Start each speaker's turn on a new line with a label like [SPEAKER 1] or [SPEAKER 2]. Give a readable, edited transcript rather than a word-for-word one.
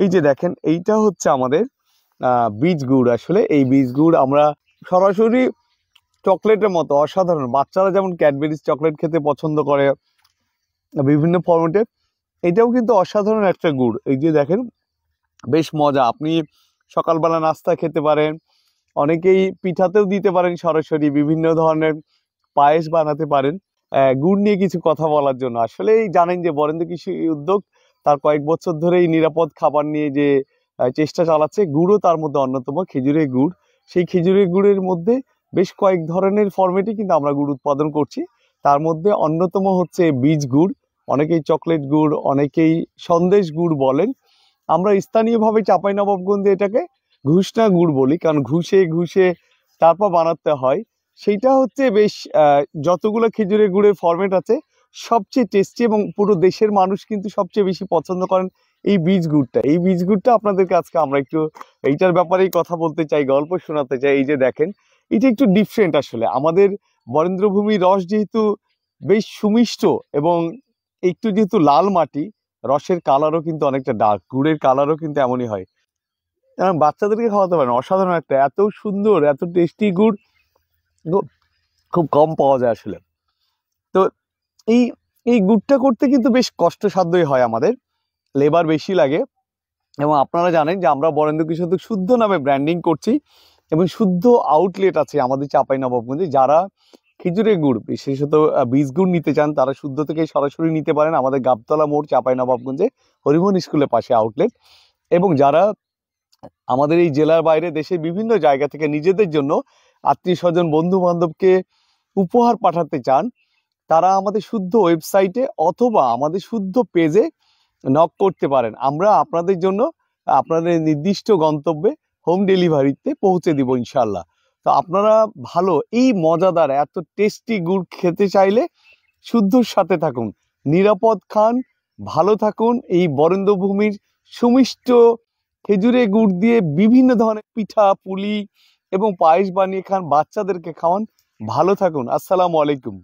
[SPEAKER 1] এই যে দেখেন, এইটা হচ্ছে আমাদের বীজ গুড়। আসলে এই বীজ গুড় আমরা সরাসরি চকলেটের মতো অসাধারণ, বাচ্চারা যেমন ক্যাডবেরিজ চকলেট খেতে পছন্দ করে বিভিন্ন ফর্মেটে, এটাও কিন্তু অসাধারণ একটা গুড়। এই যে দেখেন, বেশ মজা। আপনি সকালবেলা নাস্তা খেতে পারেন, অনেকেই পিঠাতেও দিতে পারেন, সরাসরি বিভিন্ন ধরনের পায়েস বানাতে পারেন। গুড় নিয়ে কিছু কথা বলার জন্য, আসলেই জানেন যে বরেন্দ্র কৃষি উদ্যোগ তার কয়েক বছর ধরে এই নিরাপদ খাবার নিয়ে যে চেষ্টা চালাচ্ছে, গুড়ও তার মধ্যে অন্যতম, খেজুরের গুড়। সেই খেজুরের গুড়ের মধ্যে বেশ কয়েক ধরনের ফরম্যাটে কিন্তু আমরা গুড় উৎপাদন করছি। তার মধ্যে অন্যতম হচ্ছে বীজ গুড়, অনেকেই চকলেট গুড়, অনেকেই সন্দেশ গুড় বলেন। আমরা স্থানীয়ভাবে চাঁপাইনবাবগঞ্জে এটাকে ঘুষনা গুড় বলি, কারণ ঘুষে ঘুষে তারপর বানাতে হয়। সেইটা হচ্ছে বেশ যতগুলো খেজুরের গুড়ের ফরম্যাট আছে সবচেয়ে টেস্টি, এবং পুরো দেশের মানুষ কিন্তু সবচেয়ে বেশি পছন্দ করেন এই বীজ গুড়টা। এই বীজ গুড়টা আপনাদেরকে আজকে আমরা একটু এইটার ব্যাপারেই কথা বলতে চাই, গল্প শোনাতে চাই। এই যে দেখেন, এটা একটু ডিফারেন্ট। আসলে আমাদের বরেন্দ্রভূমি রস যেহেতু বেশ সুমিষ্ট, এবং একটু যেহেতু লাল মাটি, রসের কালারও কিন্তু অনেকটা ডার্ক, গুড়ের কালারও কিন্তু এমনই হয়। কারণ বাচ্চাদেরকে খাওয়াতে পারেন, অসাধারণ একটা এত সুন্দর এত টেস্টি গুড় খুব কম পাওয়া যায় আসলে। তো এই এই গুড়টা করতে কিন্তু বেশ কষ্টসাধ্যই হয়, আমাদের লেবার বেশি লাগে। এবং আপনারা জানেন যে আমরা বরেন্দ্র কৃষি উদ্যোগ শুদ্ধ নামে ব্র্যান্ডিং করছি, এবং শুদ্ধ আউটলেট আছে আমাদের চাঁপাইনবাবগঞ্জে। যারা খেজুরের গুড়, বিশেষত বীজ গুড় নিতে চান, তারা শুদ্ধ থেকে সরাসরি নিতে পারেন আমাদের গাবতলা মোড়, চাঁপাইনবাবগঞ্জে হরিমোহন স্কুলের পাশে আউটলেট। এবং যারা আমাদের এই জেলার বাইরে দেশের বিভিন্ন জায়গা থেকে নিজেদের জন্য, আত্মীয় স্বজন, বন্ধু বান্ধবকে উপহার পাঠাতে চান, তারা আমাদের শুদ্ধ ওয়েবসাইটে অথবা আমাদের শুদ্ধ পেজে নক করতে পারেন। আমরা আপনাদের জন্য আপনাদের নির্দিষ্ট গন্তব্যে হোম ডেলিভারিতে পৌঁছে দিব ইনশাল্লাহ। তো আপনারা ভালো এই মজাদার এত টেস্টি গুড় খেতে চাইলে শুদ্ধর সাথে থাকুন, নিরাপদ খান, ভালো থাকুন। এই বরেন্দ্রভূমির সুমিষ্ট খেজুরের গুড় দিয়ে বিভিন্ন ধরনের পিঠা, পুলি এবং পায়েস বানিয়ে খান, বাচ্চাদেরকে খাওয়ান। ভালো থাকুন। আসসালামু আলাইকুম।